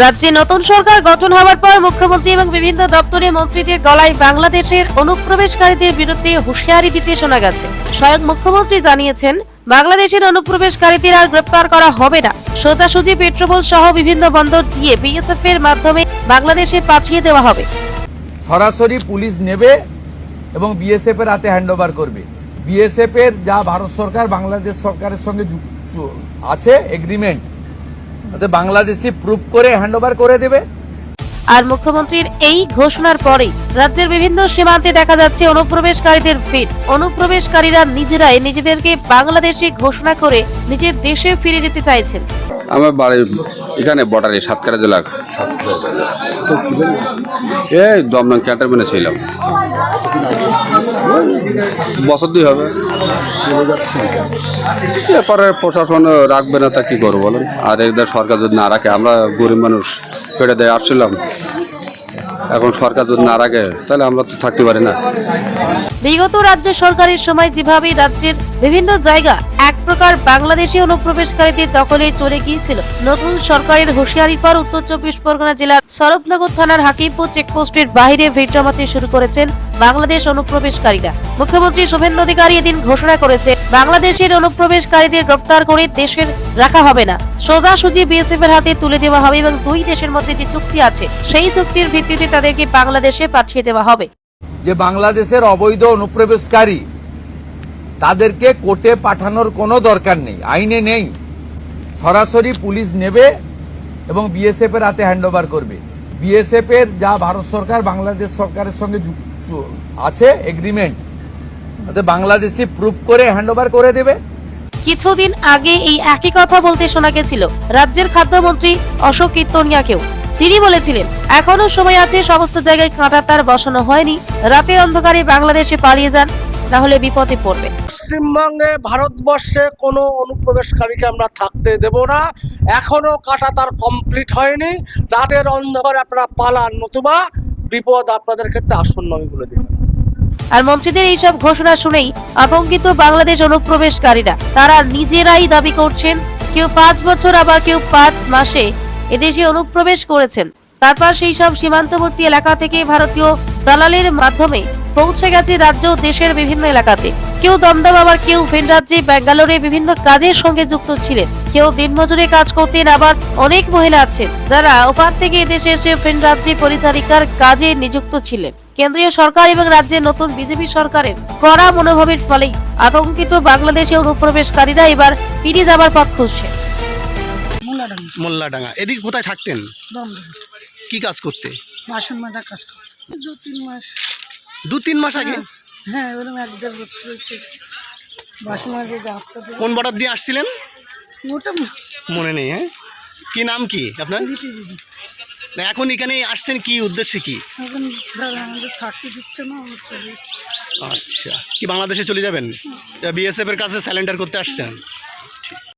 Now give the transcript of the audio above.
রাজ্যে নতুন সরকার গঠন হওয়ার পর মুখ্যমন্ত্রী এবং বিভিন্ন দপ্তরের মন্ত্রীদের গলায় বাংলাদেশের অনুপ্রবেশকারীদের বিরুদ্ধে হুঁশিয়ারি দিতে শোনা গেছে। স্বয়ং মুখ্যমন্ত্রী জানিয়েছেন, বাংলাদেশের অনুপ্রবেশকারীদের আর গ্রেপ্তার করা হবে না। সোজাসুজি পেট্রোল সহ বিভিন্ন বন্দর দিয়ে বিএসএফ এর মাধ্যমে বাংলাদেশে পাঠিয়ে দেওয়া হবে। সরাসরি পুলিশ নেবে এবং বিএসএফ এর হাতে হ্যান্ডওভার করবে। বিএসএফ এর যা ভারত সরকার বাংলাদেশ সরকারের সঙ্গে আছে এগ্রিমেন্ট, বাংলাদেশি প্রুফ করে হ্যান্ডওভার করে দেবে। আর মুখ্যমন্ত্রীর এই ঘোষণার পরেই রাজ্যের বিভিন্ন সীমান্তে দেখা যাচ্ছে অনুপ্রবেশকারীদের ভিড়। অনুপ্রবেশকারীরা নিজেরাই নিজেদেরকে বাংলাদেশি ঘোষণা করে নিজের দেশে ফিরে যেতে চাইছেন। আমার বাড়ি এখানে বর্ডারে সাতক্ষীরা জেলা। এই দমদম ক্যান্টনমেন্টে ছিলাম, বছর 2 হবে। এরপরে প্রশাসন রাখবে না, তা কি করবো বলেন। আর এদের সরকার যদি না রাখে, আমরা গরিব মানুষ পেটে দিয়ে আসছিলাম, এখন সরকার যদি না রাখে তাহলে আমরা তো থাকতে পারি না। বিগত রাজ্য সরকারের সময় যেভাবে রাজ্যের বিভিন্ন জায়গা এক প্রকার বাংলাদেশি অনুপ্রবেশকারীদের দখলে চলে গিয়েছিল, নতুন সরকারের হুঁশিয়ারির পর উত্তর 24 পরগনা জেলার শরৎনগর থানার হাকিমপুর চেকপোস্টের বাইরে ভিড় জমাতে শুরু করেছেন বাংলাদেশ অনুপ্রবেশকারীরা। মুখ্যমন্ত্রী শুভেন্দু অধিকারী এদিন ঘোষণা করেছে, বাংলাদেশের অনুপ্রবেশকারীদের গ্রেফতার করে দেশের রাখা হবে না, সোজাসুজি বিএসএফ এর হাতে তুলে দেওয়া হবে এবং দুই দেশের মধ্যে যে চুক্তি আছে সেই চুক্তির ভিত্তিতে তাদেরকে বাংলাদেশে পাঠিয়ে দেওয়া হবে। যে বাংলাদেশের অবৈধ অনুপ্রবেশকারী তাদেরকে কোর্টে পাঠানোর কোনো দরকার নেই, আইনে নেই। সরাসরি পুলিশ নেবে এবং বিএসএফ এর হাতে হ্যান্ডওভার করবে। বিএসএফ এর যা ভারত সরকার বাংলাদেশ সরকারের সঙ্গে আছে এগ্রিমেন্ট, বাংলাদেশি প্রুফ করে হ্যান্ডওভার করে দেবে। কিছুদিন আগে এই একই কথা বলতে শোনা গেছিল রাজ্যের খাদ্যমন্ত্রী অশোক কীর্তনিয়াকেও। তিনি বলেছিলেন, এখনো সময় আছে, সমস্ত জায়গায় কাঁটা তার বসানো হয়নি, রাতে অন্ধকারে বাংলাদেশে পালিয়ে যান, না হলে বিপদে পড়বে। পশ্চিমবঙ্গে ভারতবর্ষে কোনো অনুপ্রবেশকারীকে আমরা থাকতে দেব না, এখনো কাটা তার কমপ্লিট হয়নি। রাতের অন্ধকারে আপনারা পালান, নতুবা বিপদ আপনাদের ক্ষেত্রে আসন্ন, আমি বলে দিই। আর মন্ত্রীদের এইসব ঘোষণা শুনেই আতঙ্কিত বাংলাদেশ অনুপ্রবেশকারীরা। তারা নিজেরাই দাবি করছেন, কেউ 5 বছর, আবার কেউ 5 মাসে এদেশে অনুপ্রবেশ করেছেন। তারপর সেই সব সীমান্তবর্তী এলাকা থেকে ভারতীয় দালালের মাধ্যমে পৌঁছে গেছে রাজ্য ও দেশের বিভিন্ন এলাকাতে। কেউ দমদম, আবার কেউ ভিন রাজ্যে ব্যাঙ্গালোরে বিভিন্ন কাজের সঙ্গে যুক্ত ছিলেন, কেউ দিনমজুরে কাজ করতেন। আবার অনেক মহিলা আছেন যারা ওপার থেকে এদেশে এসে ভিন রাজ্যে পরিচারিকার কাজে নিযুক্ত ছিলেন। কেন্দ্রীয় সরকার এবং রাজ্যের নতুন বিজেপি সরকারের কড়া মনোভাবের ফলেই আতঙ্কিত বাংলাদেশি অনুপ্রবেশকারীরা এবার ফিরে যাবার পথ খুঁজছে। মোল্লাডাঙ্গা। এদিকে কোথায় থাকতেন? কি কাজ করতে? বাসন মাজা কাজ করতে 2-3 মাস। 2-3 মাস আগে? হ্যাঁ, ওরকম 1-1.5 বছর হয়েছে। বাসন মাজা যাত্রা। কোন বর্ডার দিয়ে আসছিলেন? ওটা মনে নেই। হ্যাঁ, কি নাম কি আপনার? না, এখন এখানে আসছেন কি উদ্দেশ্যে? কি এখন স্যার আমাদের থাকতে দিচ্ছে না, আমরা চলে এসেছি। আচ্ছা, কি বাংলাদেশে চলে যাবেন? বিএসএফ এর কাছে স্যালেন্ডার করতে আসছেন?